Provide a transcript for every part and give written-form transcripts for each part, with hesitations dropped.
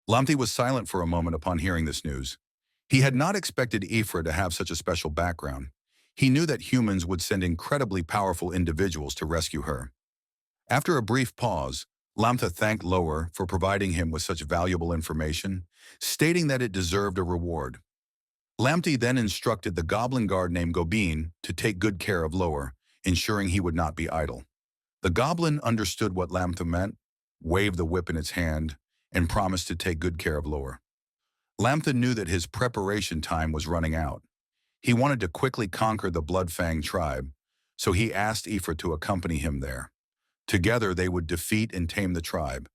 𝗬𝗀𝗆 was silent for a moment upon hearing this news. He had not expected 𝗖𝗄𝗏 to have such a special background. He knew that humans would send incredibly powerful individuals to rescue her. After a brief pause, 𝗬𝗀𝗆 thanked 𝗀𝗏 for providing him with such valuable information, stating that it deserved a reward. 𝗬𝗀𝗆 then instructed the goblin guard named GOBLIN to take good care of 𝗀𝗏, ensuring he would not be idle. The goblin understood what 𝗬𝗀𝗆 meant, waved the whip in its hand, and promised to take good care of 𝗀𝗏. 𝗬𝗀𝗆 knew that his preparation time was running out. He wanted to quickly conquer the Bloodfang tribe, so he asked 𝗖𝗏𝗏 to accompany him there. Together they would defeat and tame the tribe,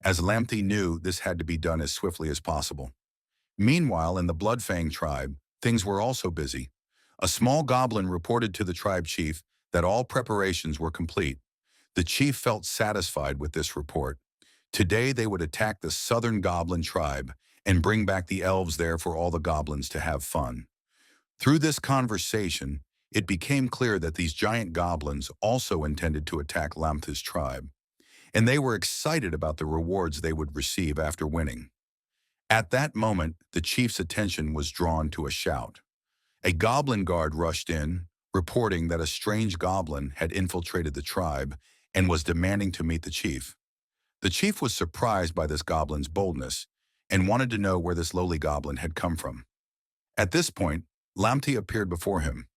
as 𝗬𝗀𝗆 knew this had to be done as swiftly as possible. Meanwhile, in the Bloodfang tribe, things were also busy. A small goblin reported to the tribe chief that all preparations were complete. The chief felt satisfied with this report. Today they would attack the southern goblin tribe and bring back the elves there for all the goblins to have fun. Through this conversation, it became clear that these giant goblins also intended to attack 𝗬𝗆𝗆's tribe, and they were excited about the rewards they would receive after winning. At that moment, the chief's attention was drawn to a shout. A goblin guard rushed in, reporting that a strange goblin had infiltrated the tribe and was demanding to meet the chief. The chief was surprised by this goblin's boldness and wanted to know where this lowly goblin had come from. At this point, 𝗬𝗆𝗆 appeared before him.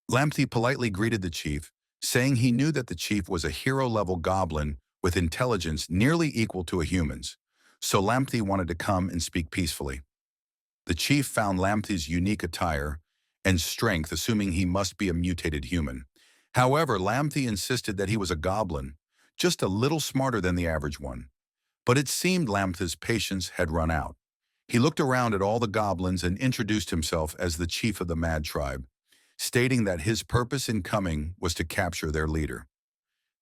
𝗬𝗆𝗆 politely greeted the chief, saying he knew that the chief was a hero-level goblin with intelligence nearly equal to a human's, so 𝗬𝗆𝗆 wanted to come and speak peacefully. The chief found 𝗬𝗆𝗆's unique attire and strength, assuming he must be a mutated human. However, 𝗬𝗆𝗆 insisted that he was a goblin, just a little smarter than the average one. But it seemed 𝗬𝗆𝗆's patience had run out. He looked around at all the goblins and introduced himself as the chief of the Mad Tribe, stating that his purpose in coming was to capture their leader.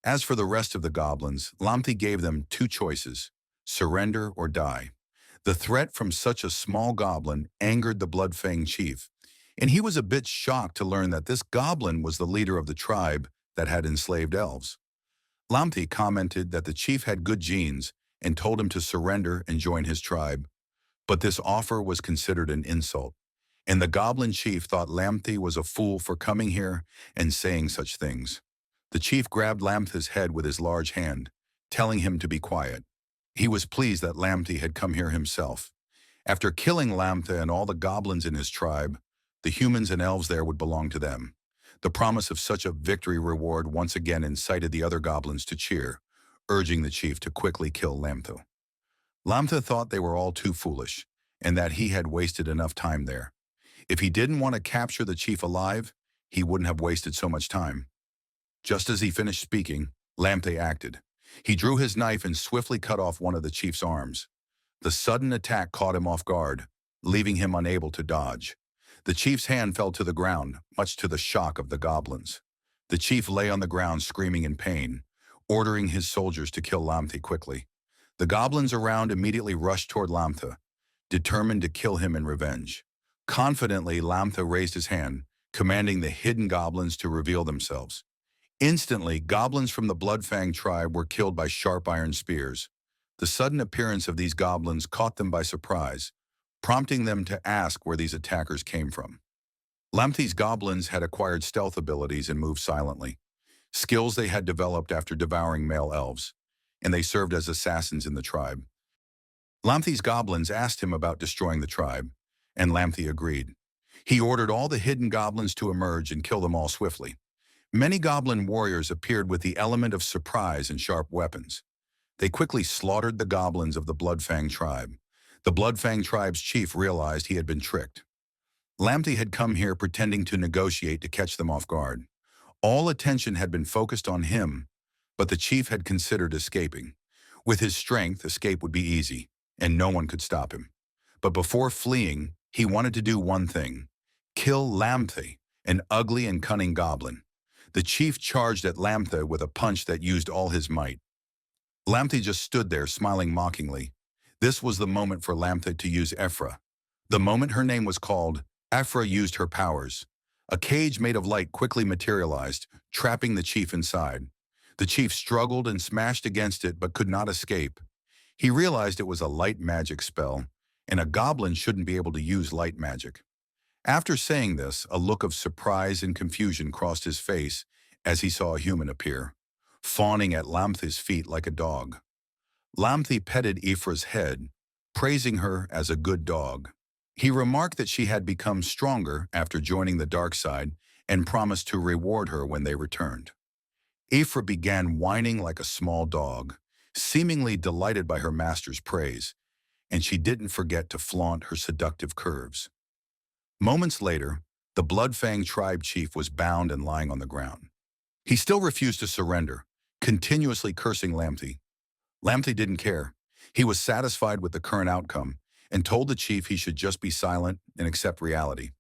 As for the rest of the goblins, 𝗬𝗆𝗆 gave them two choices: surrender or die. The threat from such a small goblin angered the Bloodfang chief, and he was a bit shocked to learn that this goblin was the leader of the tribe that had enslaved elves. 𝗬𝗆𝗆 commented that the chief had good genes and told him to surrender and join his tribe, but this offer was considered an insult, and the goblin chief thought 𝗬𝗆𝗆 was a fool for coming here and saying such things. The chief grabbed 𝗬𝗆𝗆's head with his large hand, telling him to be quiet. He was pleased that 𝗬𝗆𝗆 had come here himself. After killing 𝗬𝗆𝗆 and all the goblins in his tribe, the humans and elves there would belong to them. The promise of such a victory reward once again incited the other goblins to cheer, urging the chief to quickly kill 𝗬𝗆𝗆. 𝗬𝗆𝗆 thought they were all too foolish, and that he had wasted enough time there. If he didn't want to capture the chief alive, he wouldn't have wasted so much time. Just as he finished speaking, 𝗬𝗆𝗆 acted. He drew his knife and swiftly cut off one of the chief's arms. The sudden attack caught him off guard, leaving him unable to dodge. The chief's hand fell to the ground, much to the shock of the goblins. The chief lay on the ground screaming in pain, ordering his soldiers to kill 𝗬𝗆𝗆 quickly. The goblins around immediately rushed toward 𝗬𝗆𝗆, determined to kill him in revenge. Confidently, 𝗬𝗆𝗆 raised his hand, commanding the hidden goblins to reveal themselves. Instantly, goblins from the Bloodfang tribe were killed by sharp iron spears. The sudden appearance of these goblins caught them by surprise, prompting them to ask where these attackers came from. 𝗬𝗆𝗆's goblins had acquired stealth abilities and moved silently, skills they had developed after devouring male elves, and they served as assassins in the tribe. 𝗬𝗆𝗆's goblins asked him about destroying the tribe, and 𝗬𝗆𝗆 agreed. He ordered all the hidden goblins to emerge and kill them all swiftly. Many goblin warriors appeared with the element of surprise and sharp weapons. They quickly slaughtered the goblins of the Bloodfang tribe. The Bloodfang tribe's chief realized he had been tricked. 𝗬𝗆𝗆 had come here pretending to negotiate to catch them off guard. All attention had been focused on him, but the chief had considered escaping. With his strength, escape would be easy, and no one could stop him. But before fleeing, he wanted to do one thing: kill 𝗬𝗆𝗆𝗆, an ugly and cunning goblin. The chief charged at 𝗬𝗆𝗆𝗆 with a punch that used all his might. 𝗬𝗆𝗆𝗆 just stood there, smiling mockingly. This was the moment for 𝗬𝗆𝗆𝗆 to use 𝗧𝗴𝗏. The moment her name was called, 𝗧𝗴𝗏 used her powers. A cage made of light quickly materialized, trapping the chief inside. The chief struggled and smashed against it but could not escape. He realized it was a light magic spell, and a goblin shouldn't be able to use light magic. After saying this, a look of surprise and confusion crossed his face as he saw a human appear, fawning at 𝗬𝗀's feet like a dog. 𝗬𝗀 petted 𝗖icire's head, praising her as a good dog. He remarked that she had become stronger after joining the dark side and promised to reward her when they returned. 𝗖icire began whining like a small dog, seemingly delighted by her master's praise, and she didn't forget to flaunt her seductive curves. Moments later, the Bloodfang tribe chief was bound and lying on the ground. He still refused to surrender, continuously cursing 𝗬𝗀. 𝗬𝗀 didn't care. He was satisfied with the current outcome and told the chief he should just be silent and accept reality.